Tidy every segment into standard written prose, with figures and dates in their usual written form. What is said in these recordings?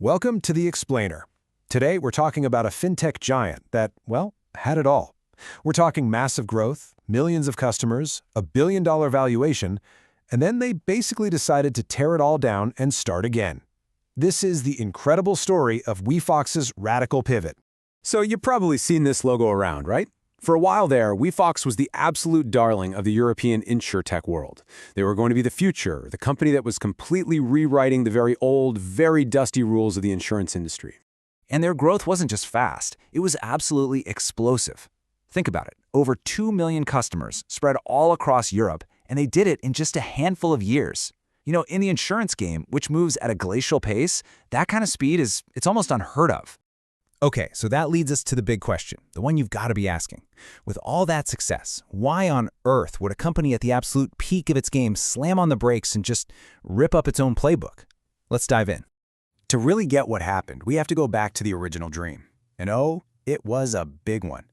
Welcome to The Explainer. Today, we're talking about a fintech giant that, well, had it all. We're talking massive growth, millions of customers, a billion-dollar valuation, and then they basically decided to tear it all down and start again. This is the incredible story of Wefox's radical pivot. So you've probably seen this logo around, right? For a while there, Wefox was the absolute darling of the European insurtech world. They were going to be the future, the company that was completely rewriting the very old, very dusty rules of the insurance industry. And their growth wasn't just fast, it was absolutely explosive. Think about it, over 2 million customers spread all across Europe, and they did it in just a handful of years. You know, in the insurance game, which moves at a glacial pace, that kind of speed it's almost unheard of. Okay, so that leads us to the big question, the one you've got to be asking. With all that success, why on earth would a company at the absolute peak of its game slam on the brakes and just rip up its own playbook? Let's dive in. To really get what happened, we have to go back to the original dream. And oh, it was a big one.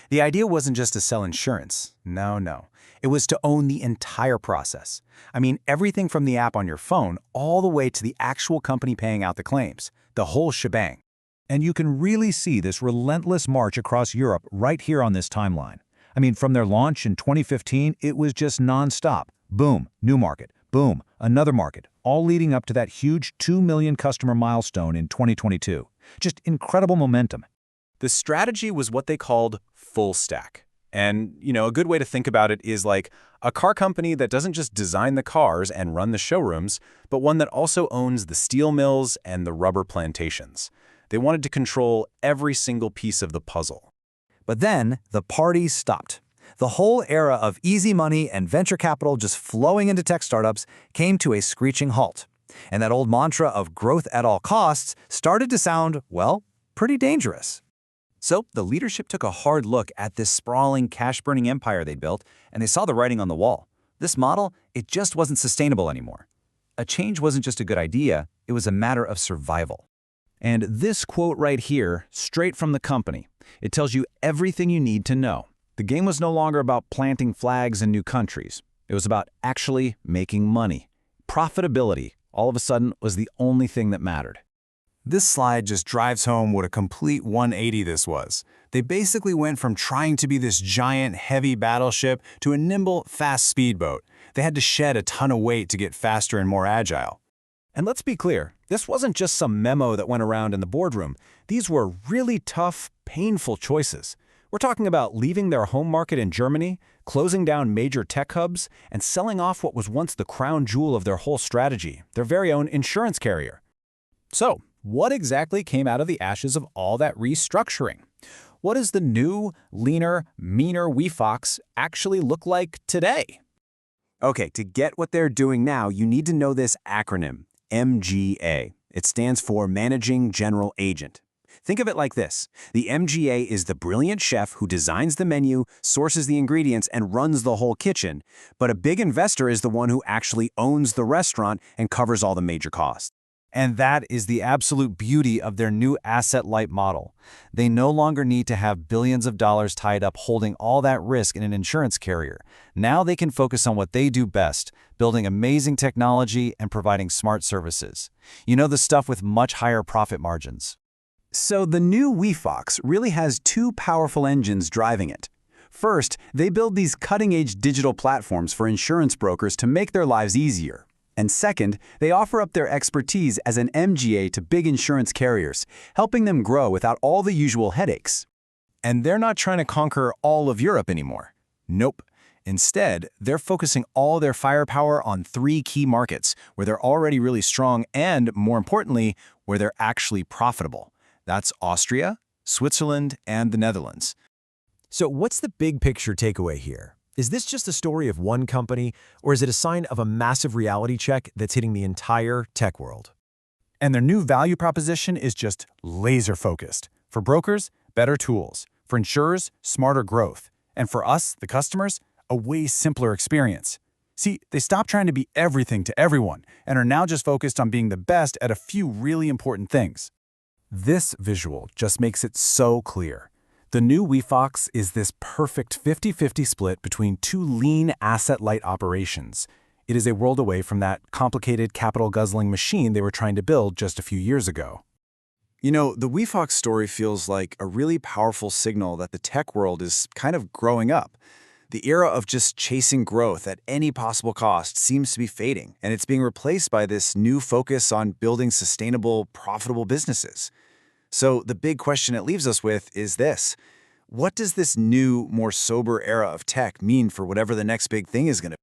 The idea wasn't just to sell insurance. No. It was to own the entire process. I mean, everything from the app on your phone all the way to the actual company paying out the claims. The whole shebang. And you can really see this relentless march across Europe right here on this timeline. I mean, from their launch in 2015, it was just nonstop. Boom, new market. Boom, another market, all leading up to that huge 2 million customer milestone in 2022. Just incredible momentum. The strategy was what they called full stack. And, a good way to think about it is like a car company that doesn't just design the cars and run the showrooms, but one that also owns the steel mills and the rubber plantations. They wanted to control every single piece of the puzzle. But then the party stopped. The whole era of easy money and venture capital just flowing into tech startups came to a screeching halt. And that old mantra of growth at all costs started to sound, well, pretty dangerous. So the leadership took a hard look at this sprawling, cash-burning empire they'd built, and they saw the writing on the wall. This model, it just wasn't sustainable anymore. A change wasn't just a good idea, it was a matter of survival. And this quote right here, straight from the company, it tells you everything you need to know. The game was no longer about planting flags in new countries. It was about actually making money. Profitability, all of a sudden, was the only thing that mattered. This slide just drives home what a complete 180 this was. They basically went from trying to be this giant, heavy battleship to a nimble, fast speedboat. They had to shed a ton of weight to get faster and more agile. And let's be clear, this wasn't just some memo that went around in the boardroom. These were really tough, painful choices. We're talking about leaving their home market in Germany, closing down major tech hubs, and selling off what was once the crown jewel of their whole strategy, their very own insurance carrier. So, what exactly came out of the ashes of all that restructuring? What does the new, leaner, meaner Wefox actually look like today? Okay, to get what they're doing now, you need to know this acronym. MGA. It stands for Managing General Agent. Think of it like this. The MGA is the brilliant chef who designs the menu, sources the ingredients, and runs the whole kitchen. But a big investor is the one who actually owns the restaurant and covers all the major costs. And that is the absolute beauty of their new asset-light model. They no longer need to have billions of dollars tied up holding all that risk in an insurance carrier. Now they can focus on what they do best, building amazing technology and providing smart services. You know, the stuff with much higher profit margins. So the new Wefox really has two powerful engines driving it. First, they build these cutting-edge digital platforms for insurance brokers to make their lives easier. And second, they offer up their expertise as an MGA to big insurance carriers, helping them grow without all the usual headaches. And they're not trying to conquer all of Europe anymore. Nope. Instead, they're focusing all their firepower on 3 key markets where they're already really strong and, more importantly, where they're actually profitable. That's Austria, Switzerland, and the Netherlands. So what's the big picture takeaway here? Is this just a story of one company, or is it a sign of a massive reality check that's hitting the entire tech world? And their new value proposition is just laser-focused. For brokers, better tools. For insurers, smarter growth. And for us, the customers, a way simpler experience. See, they stopped trying to be everything to everyone and are now just focused on being the best at a few really important things. This visual just makes it so clear. The new Wefox is this perfect 50-50 split between two lean asset-light operations. It is a world away from that complicated capital-guzzling machine they were trying to build just a few years ago. You know, the Wefox story feels like a really powerful signal that the tech world is kind of growing up. The era of just chasing growth at any possible cost seems to be fading, and it's being replaced by this new focus on building sustainable, profitable businesses. So the big question it leaves us with is this: what does this new, more sober era of tech mean for whatever the next big thing is going to be?